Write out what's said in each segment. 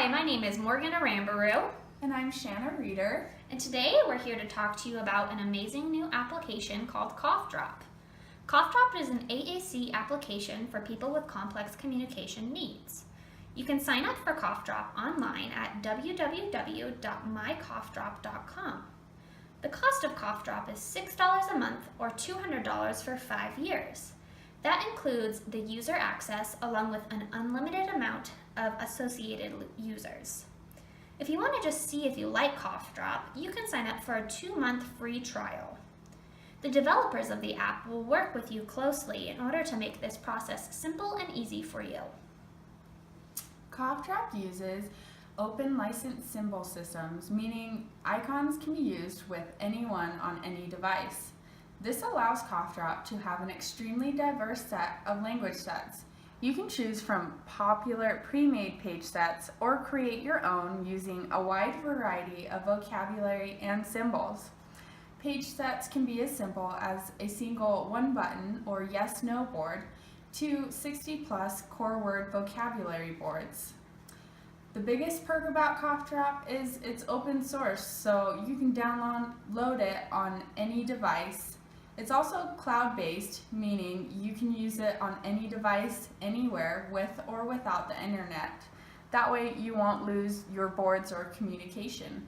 Hi, my name is Morgan Arambaru. And I'm Shanna Reeder. And today we're here to talk to you about an amazing new application called CoughDrop. CoughDrop is an AAC application for people with complex communication needs. You can sign up for CoughDrop online at www.mycoughdrop.com. The cost of CoughDrop is $6 a month or $200 for 5 years. That includes the user access along with an unlimited amount of associated users. If you want to just see if you like CoughDrop, you can sign up for a 2-month free trial. The developers of the app will work with you closely in order to make this process simple and easy for you. CoughDrop uses open license symbol systems, meaning icons can be used with anyone on any device. This allows CoughDrop to have an extremely diverse set of language sets. You can choose from popular pre-made page sets or create your own using a wide variety of vocabulary and symbols. Page sets can be as simple as a single one-button or yes-no board to 60-plus core word vocabulary boards. The biggest perk about CoughDrop is it's open source, so you can download it on any device. It's also cloud-based, meaning you can use it on any device, anywhere, with or without the internet. That way you won't lose your boards or communication.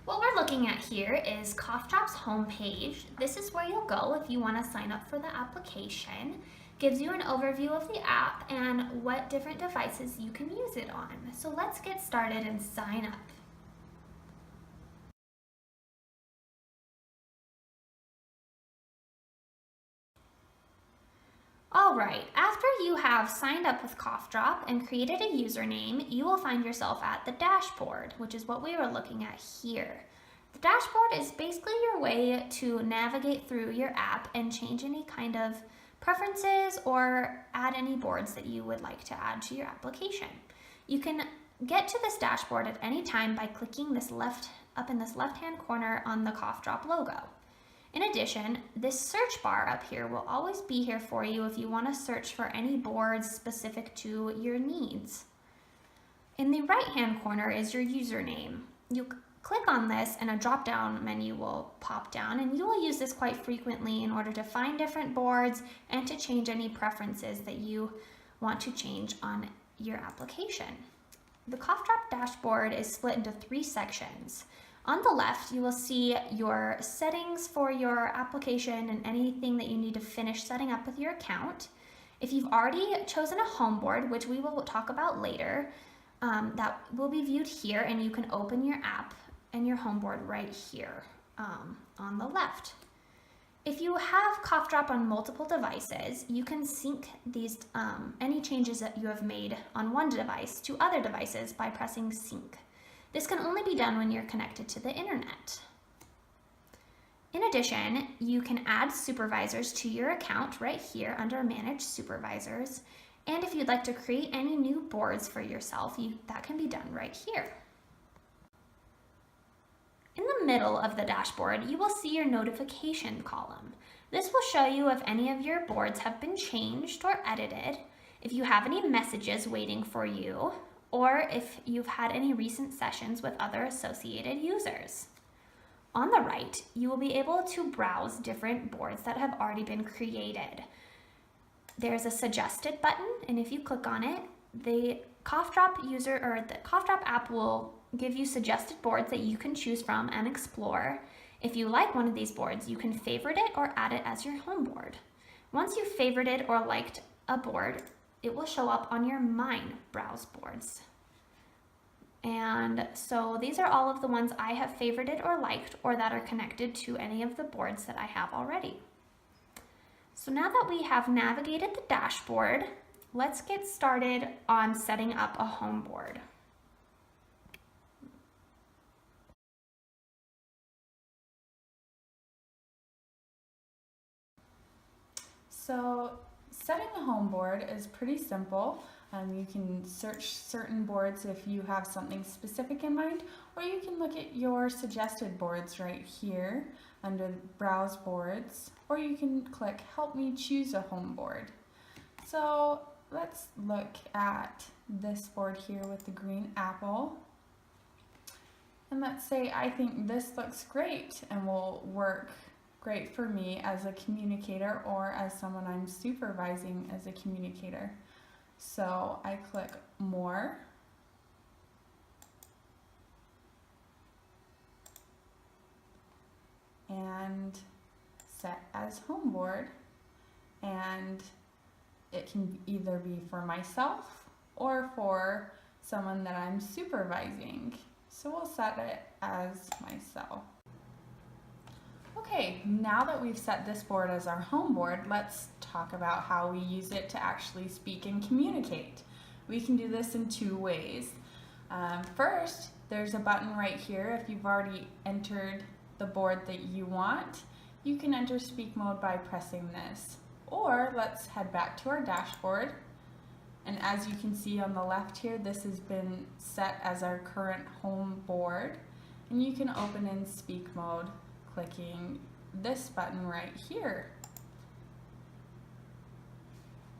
What we're looking at here is CoughDrop's homepage. This is where you'll go if you want to sign up for the application. Gives you an overview of the app and what different devices you can use it on. So let's get started and sign up. Alright, after you have signed up with CoughDrop and created a username, you will find yourself at the dashboard, which is what we were looking at here. The dashboard is basically your way to navigate through your app and change any kind of preferences or add any boards that you would like to add to your application. You can get to this dashboard at any time by clicking up in this left-hand corner on the CoughDrop logo. In addition, this search bar up here will always be here for you if you want to search for any boards specific to your needs. In the right-hand corner is your username. You click on this and a drop-down menu will pop down, and you will use this quite frequently in order to find different boards and to change any preferences that you want to change on your application. The CoughDrop dashboard is split into 3 sections. On the left, you will see your settings for your application and anything that you need to finish setting up with your account. If you've already chosen a home board, which we will talk about later, that will be viewed here, and you can open your app and your home board right here on the left. If you have CoughDrop on multiple devices, you can sync these any changes that you have made on one device to other devices by pressing sync. This can only be done when you're connected to the internet. In addition, you can add supervisors to your account right here under Manage Supervisors. And if you'd like to create any new boards for yourself, that can be done right here. In the middle of the dashboard, you will see your notification column. This will show you if any of your boards have been changed or edited, if you have any messages waiting for you, or if you've had any recent sessions with other associated users. On the right, you will be able to browse different boards that have already been created. There's a suggested button, and if you click on it, the CoughDrop app will give you suggested boards that you can choose from and explore. If you like one of these boards, you can favorite it or add it as your home board. Once you've favorited or liked a board, it will show up on your Mine browse boards. And so these are all of the ones I have favorited or liked or that are connected to any of the boards that I have already. So now that we have navigated the dashboard, let's get started on setting up a home board. So setting a home board is pretty simple. You can search certain boards if you have something specific in mind, or you can look at your suggested boards right here under Browse Boards, or you can click Help Me Choose a Home Board. So let's look at this board here with the green apple. And let's say I think this looks great and will work great for me as a communicator or as someone I'm supervising as a communicator. So I click More. And set as home board, and it can either be for myself or for someone that I'm supervising. So we'll set it as myself. Okay, now that we've set this board as our home board, let's talk about how we use it to actually speak and communicate. We can do this in two ways. First, there's a button right here. If you've already entered the board that you want, you can enter speak mode by pressing this. Or let's head back to our dashboard. And as you can see on the left here, this has been set as our current home board. And you can open in speak mode clicking this button right here.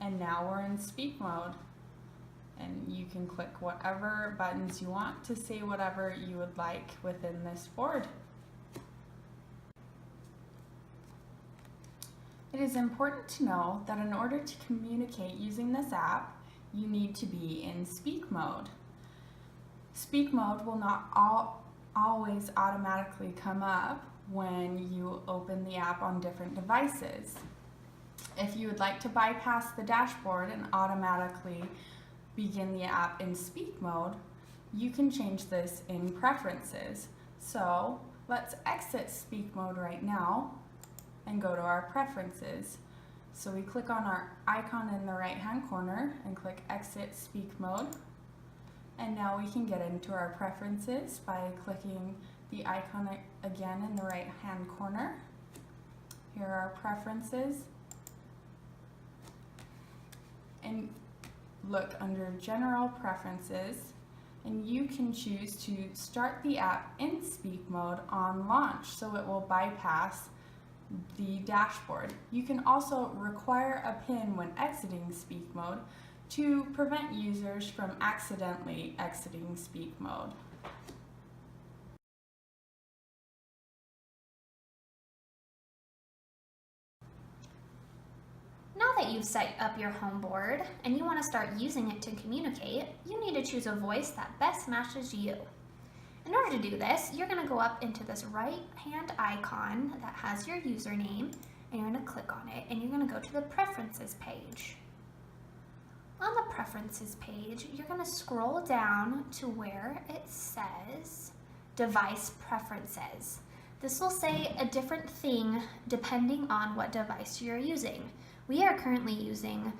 And now we're in speak mode. And you can click whatever buttons you want to say whatever you would like within this board. It is important to know that in order to communicate using this app, you need to be in speak mode. Speak mode will not always automatically come up when you open the app on different devices. If you would like to bypass the dashboard and automatically begin the app in speak mode, you can change this in preferences. So let's exit speak mode right now and go to our preferences. So we click on our icon in the right hand corner and click exit speak mode. And now we can get into our preferences by clicking the icon again in the right hand corner. Here are our preferences. And look under general preferences, and you can choose to start the app in speak mode on launch, so it will bypass the dashboard. You can also require a PIN when exiting speak mode to prevent users from accidentally exiting speak mode. Now that you've set up your home board and you want to start using it to communicate, you need to choose a voice that best matches you. In order to do this, you're going to go up into this right hand icon that has your username, and you're going to click on it, and you're going to go to the Preferences page. On the Preferences page, you're going to scroll down to where it says Device Preferences. This will say a different thing depending on what device you're using. We are currently using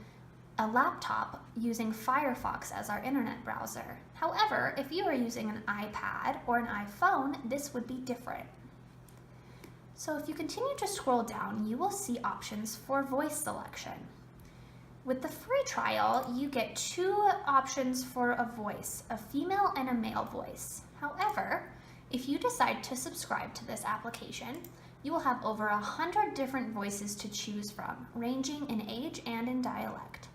a laptop using Firefox as our internet browser. However, if you are using an iPad or an iPhone, this would be different. So if you continue to scroll down, you will see options for voice selection. With the free trial, you get two options for a voice, a female and a male voice. However, if you decide to subscribe to this application, you will have over 100 different voices to choose from, ranging in age and in dialect.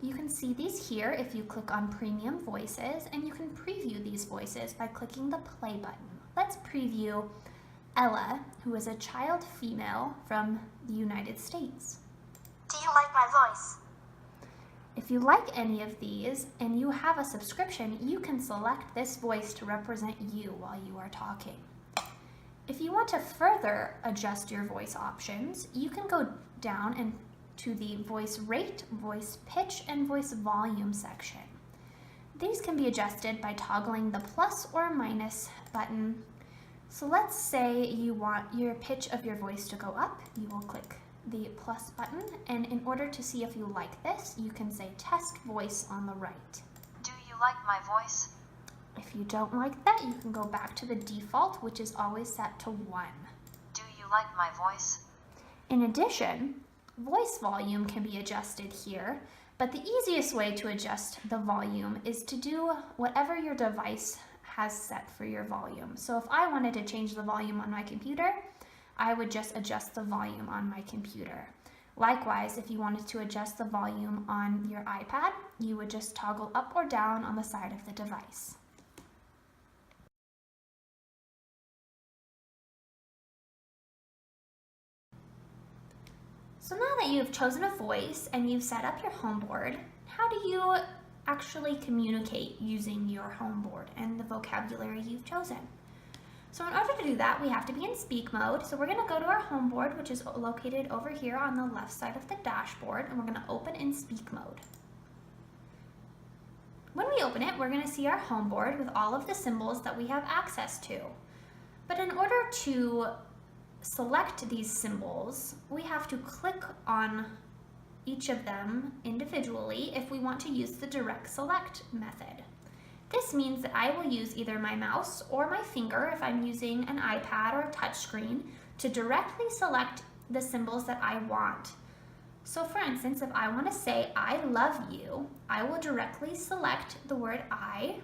You can see these here if you click on Premium Voices, and you can preview these voices by clicking the play button. Let's preview Ella, who is a child female from the United States. Do you like my voice? If you like any of these and you have a subscription, you can select this voice to represent you while you are talking. If you want to further adjust your voice options, you can go down and to the voice rate, voice pitch, and voice volume section. These can be adjusted by toggling the plus or minus button. So let's say you want your pitch of your voice to go up, you will click the plus button, and in order to see if you like this, you can say test voice on the right. Do you like my voice? If you don't like that, you can go back to the default, which is always set to 1. Do you like my voice? In addition, voice volume can be adjusted here, but the easiest way to adjust the volume is to do whatever your device has set for your volume. So if I wanted to change the volume on my computer, I would just adjust the volume on my computer. Likewise, if you wanted to adjust the volume on your iPad, you would just toggle up or down on the side of the device. So now that you've chosen a voice and you've set up your home board, how do you actually communicate using your home board and the vocabulary you've chosen? So in order to do that, we have to be in speak mode. So we're going to go to our home board, which is located over here on the left side of the dashboard, and we're going to open in speak mode. When we open it, we're going to see our home board with all of the symbols that we have access to. But in order to select these symbols, we have to click on each of them individually if we want to use the direct select method. This means that I will use either my mouse or my finger if I'm using an iPad or a touchscreen to directly select the symbols that I want. So for instance, if I want to say I love you, I will directly select the word I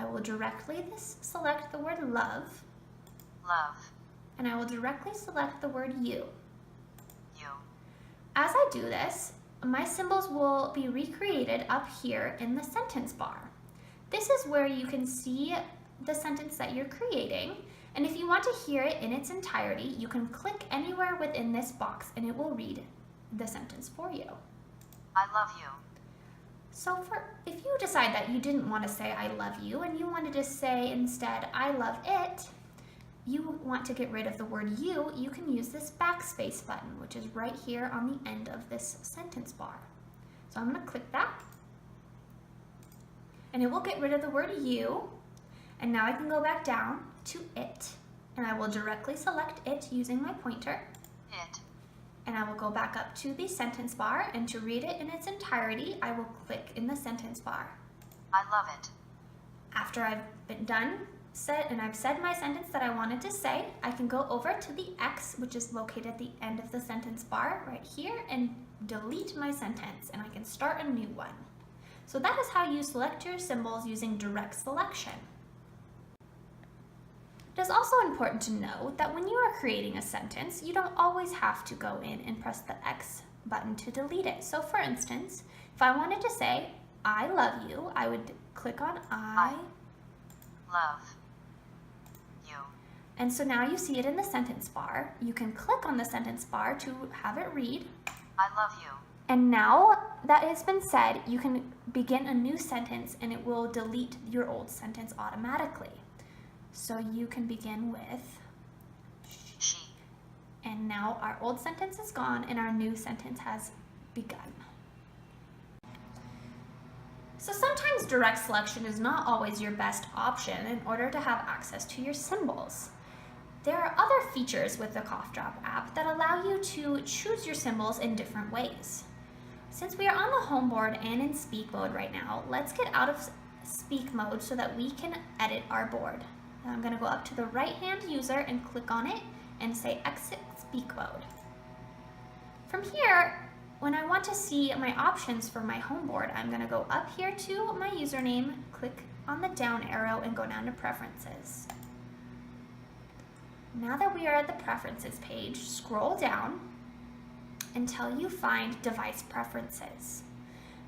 will directly select the word love. And I will directly select the word you. As I do this, my symbols will be recreated up here in the sentence bar. This is where you can see the sentence that you're creating, and if you want to hear it in its entirety, you can click anywhere within this box and it will read the sentence for you. I love you. So if you decide that you didn't want to say I love you and you wanted to say instead I love it, you want to get rid of the word you can use this backspace button, which is right here on the end of this sentence bar. So I'm going to click that, and it will get rid of the word you, and now I can go back down to it, and I will directly select it using my pointer. And I will go back up to the sentence bar, and to read it in its entirety, I will click in the sentence bar. I love it. After I've been done, I've said my sentence that I wanted to say, I can go over to the X, which is located at the end of the sentence bar right here, and delete my sentence, and I can start a new one. So that is how you select your symbols using direct selection. It is also important to note that when you are creating a sentence, you don't always have to go in and press the X button to delete it. So for instance, if I wanted to say, I love you, I would click on I love you. And so now you see it in the sentence bar. You can click on the sentence bar to have it read. I love you. And now that has been said, you can begin a new sentence and it will delete your old sentence automatically. So you can begin with She. And now our old sentence is gone and our new sentence has begun. So sometimes direct selection is not always your best option in order to have access to your symbols. There are other features with the CoughDrop app that allow you to choose your symbols in different ways. Since we are on the home board and in speak mode right now, let's get out of speak mode so that we can edit our board. Now I'm going to go up to the right-hand user and click on it and say exit speak mode. From here, when I want to see my options for my home board, I'm going to go up here to my username, click on the down arrow, and go down to preferences. Now that we are at the preferences page, scroll down until you find device preferences.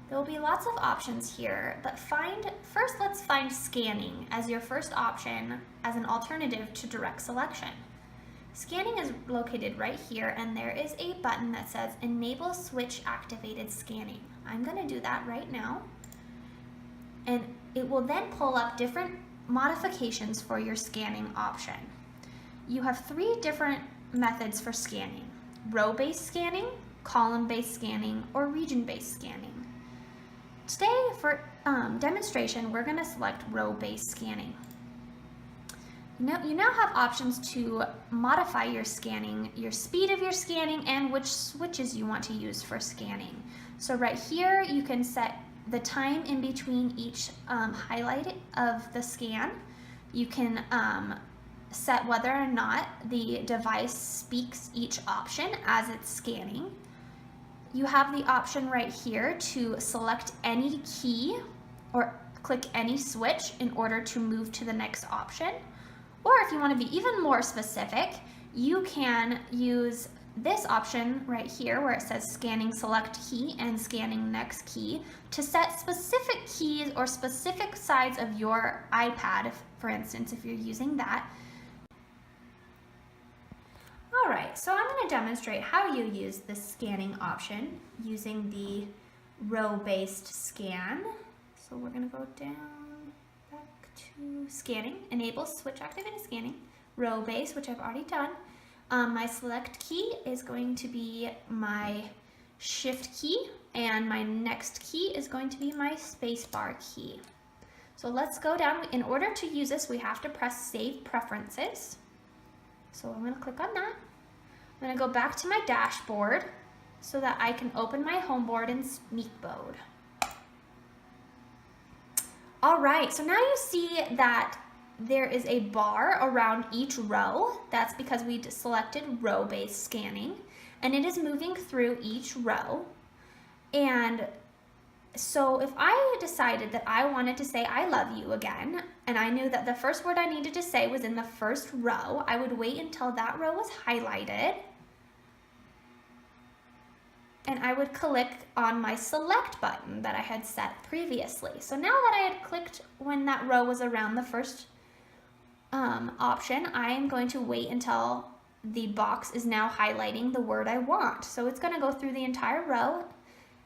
There will be lots of options here, but first let's find scanning as your first option as an alternative to direct selection. Scanning is located right here, and there is a button that says Enable Switch Activated Scanning. I'm going to do that right now, and it will then pull up different modifications for your scanning option. You have 3 different methods for scanning: row-based scanning, column-based scanning, or region-based scanning. Today, for demonstration, we're going to select row-based scanning. You now have options to modify your scanning, your speed of your scanning, and which switches you want to use for scanning. So right here, you can set the time in between each highlight of the scan. You can set whether or not the device speaks each option as it's scanning. You have the option right here to select any key or click any switch in order to move to the next option. Or if you want to be even more specific, you can use this option right here where it says scanning select key and scanning next key to set specific keys or specific sides of your iPad, for instance, if you're using that. All right, so I'm going to demonstrate how you use this scanning option using the row-based scan. So we're going to go down back to scanning, enable switch activity scanning, row-based, which I've already done. My select key is going to be my shift key, and my next key is going to be my spacebar key. So let's go down. In order to use this, we have to press Save Preferences. So I'm going to click on that. I'm going to go back to my dashboard so that I can open my home board in Sneak Mode. All right, so now you see that there is a bar around each row. That's because we selected row-based scanning, and it is moving through each row. And so if I decided that I wanted to say I love you again, and I knew that the first word I needed to say was in the first row, I would wait until that row was highlighted, and I would click on my select button that I had set previously. So now that I had clicked when that row was around the first option, I am going to wait until the box is now highlighting the word I want. So it's going to go through the entire row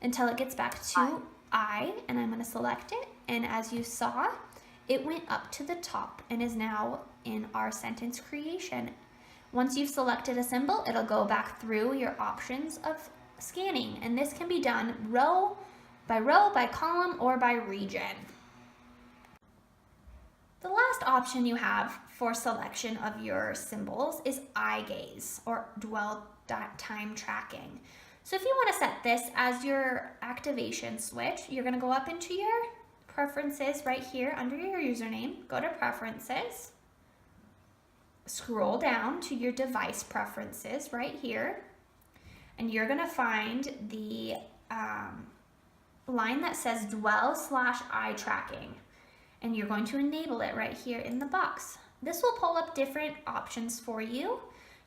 until it gets back to I, and I'm going to select it. And as you saw, it went up to the top and is now in our sentence creation. Once you've selected a symbol, it'll go back through your options of scanning, and this can be done row, by column, or by region. The last option you have for selection of your symbols is eye gaze, or dwell time tracking. So if you want to set this as your activation switch, you're going to go up into your preferences right here under your username, go to preferences, scroll down to your device preferences right here, and you're going to find the line that says dwell/eye tracking. And you're going to enable it right here in the box. This will pull up different options for you.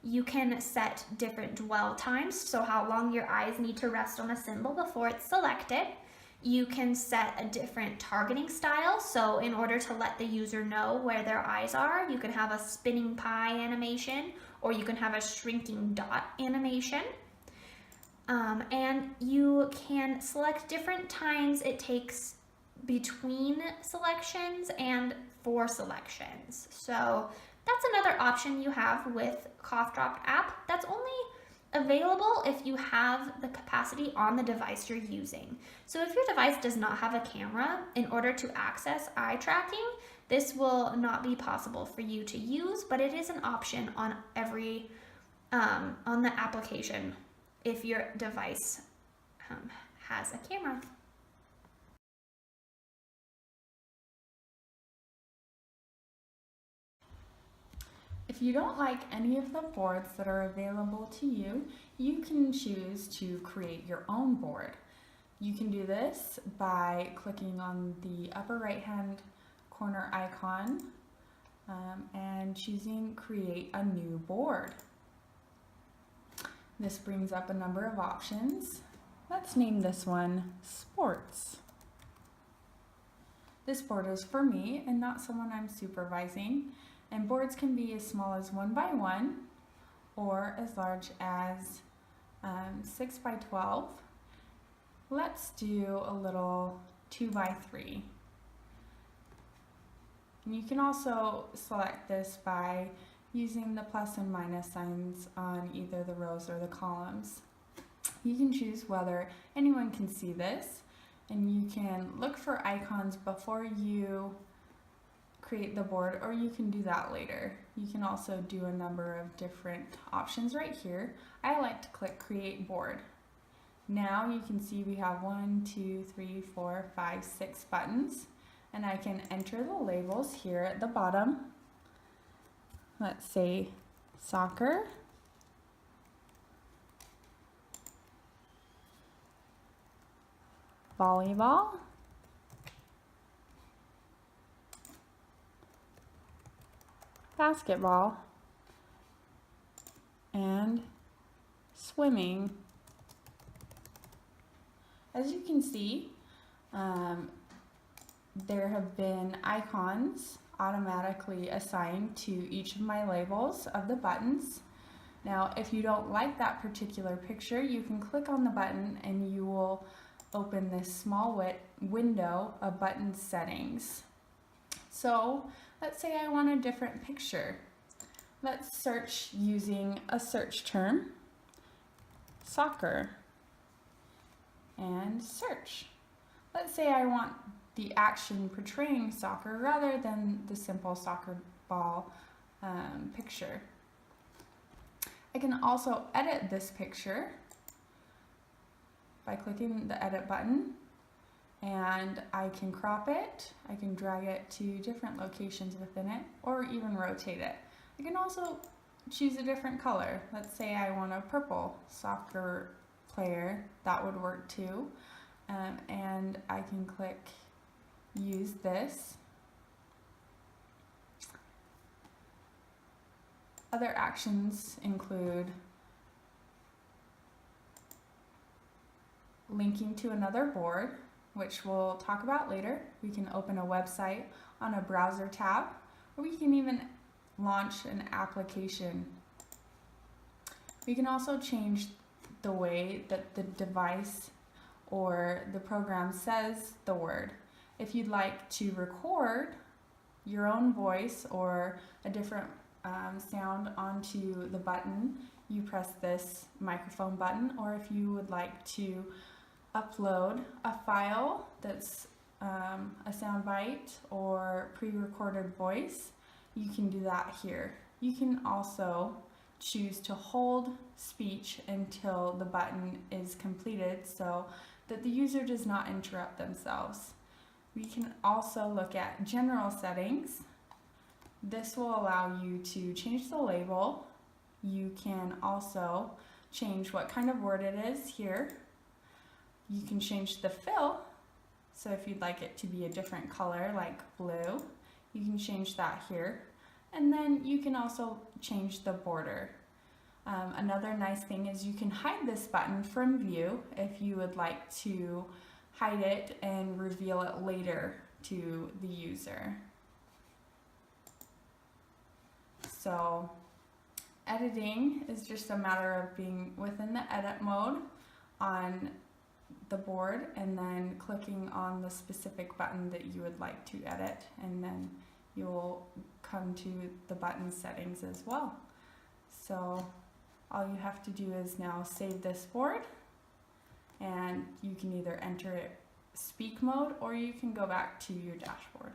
You can set different dwell times, so how long your eyes need to rest on a symbol before it's selected. You can set a different targeting style, so in order to let the user know where their eyes are, you can have a spinning pie animation, or you can have a shrinking dot animation. And you can select different times it takes between selections and for selections. So that's another option you have with CoughDrop app that's only available if you have the capacity on the device you're using. So if your device does not have a camera, in order to access eye tracking, this will not be possible for you to use, but it is an option on every on the application if your device has a camera. If you don't like any of the boards that are available to you, you can choose to create your own board. You can do this by clicking on the upper right hand corner icon and choosing Create a New Board. This brings up a number of options. Let's name this one Sports. This board is for me and not someone I'm supervising. And boards can be as small as 1 by 1 or as large as 6 by 12. Let's do a little 2 by 3. And you can also select this by using the plus and minus signs on either the rows or the columns. You can choose whether anyone can see this, and you can look for icons before you create the board, or you can do that later. You can also do a number of different options right here. I like to click Create Board. Now you can see we have 1, 2, 3, 4, 5, 6 buttons, and I can enter the labels here at the bottom. Let's say soccer, volleyball, basketball, and swimming. As you can see, there have been icons automatically assigned to each of my labels of the buttons. Now, if you don't like that particular picture, you can click on the button and you will open this small window of button settings. So, let's say I want a different picture. Let's search using a search term, soccer, and search. Let's say I want the action portraying soccer rather than the simple soccer ball picture. I can also edit this picture by clicking the edit button, and I can crop it, I can drag it to different locations within it, or even rotate it. I can also choose a different color. Let's say I want a purple soccer player, that would work too. And I can click use this. Other actions include linking to another board, which we'll talk about later. We can open a website on a browser tab, or we can even launch an application. We can also change the way that the device or the program says the word. If you'd like to record your own voice or a different sound onto the button, you press this microphone button, or if you would like to upload a file that's a sound bite or pre-recorded voice, you can do that here. You can also choose to hold speech until the button is completed so that the user does not interrupt themselves. We can also look at general settings. This will allow you to change the label. You can also change what kind of word it is here. You can change the fill, so if you'd like it to be a different color like blue, you can change that here. And then you can also change the border. Another nice thing is you can hide this button from view if you would like to hide it and reveal it later to the user. So editing is just a matter of being within the edit mode on the board and then clicking on the specific button that you would like to edit, and then you'll come to the button settings as well. So all you have to do is now save this board, and you can either enter it speak mode or you can go back to your dashboard.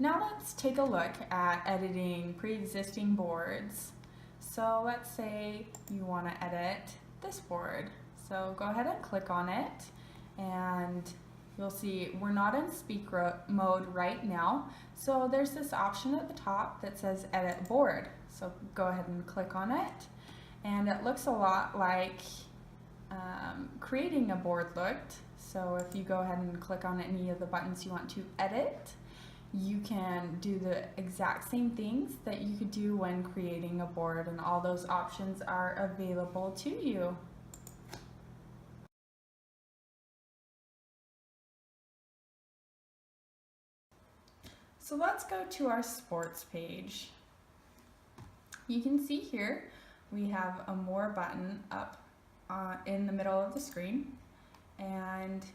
Now let's take a look at editing pre-existing boards. So let's say you want to edit this board. So go ahead and click on it, and you'll see we're not in speak mode right now. So there's this option at the top that says edit board. So go ahead and click on it, and it looks a lot like creating a board looked. So if you go ahead and click on any of the buttons you want to edit, you can do the exact same things that you could do when creating a board, and all those options are available to you. So let's go to our sports page. You can see here we have a more button up in the middle of the screen, and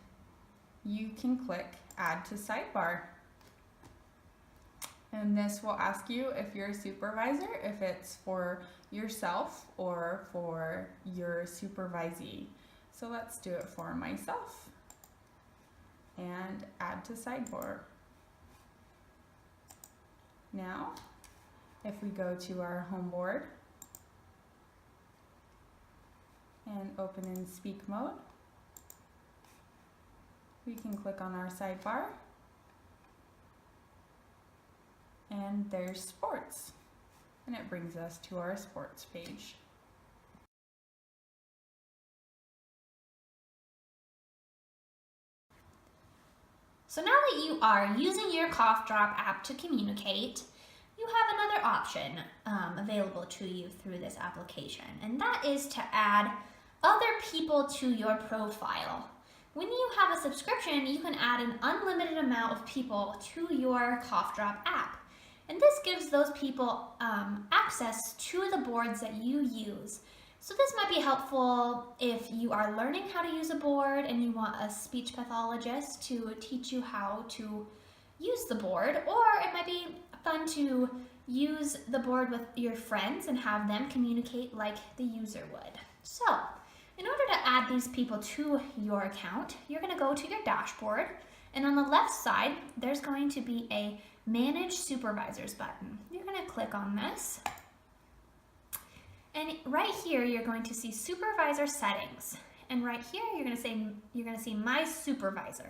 you can click add to sidebar. And this will ask you if you're a supervisor, if it's for yourself or for your supervisee. So let's do it for myself and add to sidebar. Now, if we go to our home board and open in speak mode, we can click on our sidebar, and there's sports, and it brings us to our sports page. So now that you are using your CoughDrop app to communicate, you have another option available to you through this application, and that is to add other people to your profile. When you have a subscription, you can add an unlimited amount of people to your CoughDrop app. And this gives those people access to the boards that you use. So this might be helpful if you are learning how to use a board and you want a speech pathologist to teach you how to use the board, or it might be fun to use the board with your friends and have them communicate like the user would. So, in order to add these people to your account, you're going to go to your dashboard, and on the left side, there's going to be a Manage Supervisors button. You're going to click on this, and right here, you're going to see Supervisor Settings, and right here, you're going to see My Supervisor.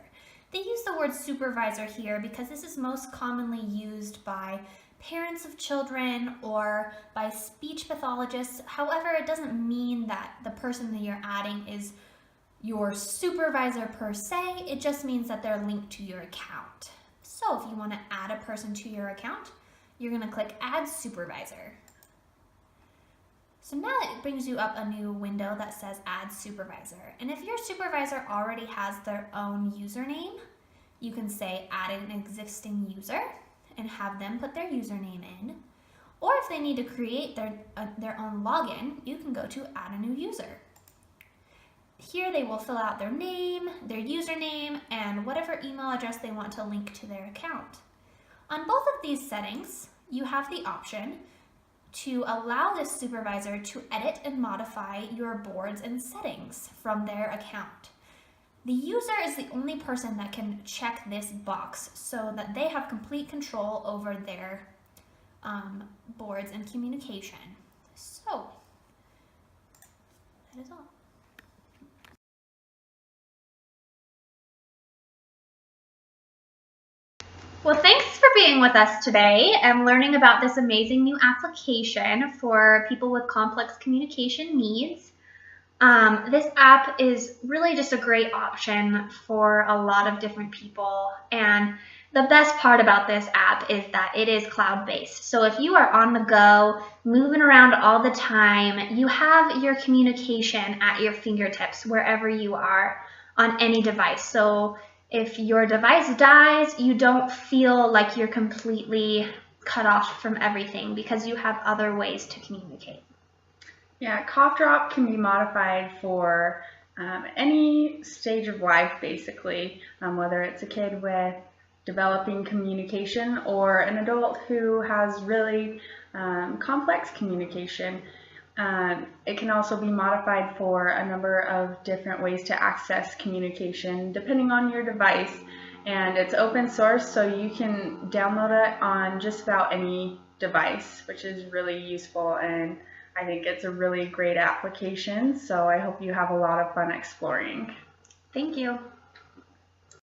They use the word supervisor here because this is most commonly used by parents of children or by speech pathologists. However, it doesn't mean that the person that you're adding is your supervisor per se. It just means that they're linked to your account. So if you want to add a person to your account, you're going to click Add Supervisor. So now it brings you up a new window that says Add Supervisor. And if your supervisor already has their own username, you can say Add an existing user and have them put their username in. Or if they need to create their own login, you can go to Add a New User. Here they will fill out their name, their username, and whatever email address they want to link to their account. On both of these settings, you have the option to allow this supervisor to edit and modify your boards and settings from their account. The user is the only person that can check this box so that they have complete control over their boards and communication. So, that is all. Well, thanks for being with us today and learning about this amazing new application for people with complex communication needs. This app is really just a great option for a lot of different people, and the best part about this app is that it is cloud-based. So if you are on the go, moving around all the time, you have your communication at your fingertips wherever you are on any device. So if your device dies, you don't feel like you're completely cut off from everything because you have other ways to communicate. Yeah, CoughDrop can be modified for any stage of life, basically, whether it's a kid with developing communication or an adult who has really complex communication. It can also be modified for a number of different ways to access communication depending on your device, and it's open source, so you can download it on just about any device, which is really useful, and I think it's a really great application, so I hope you have a lot of fun exploring. Thank you.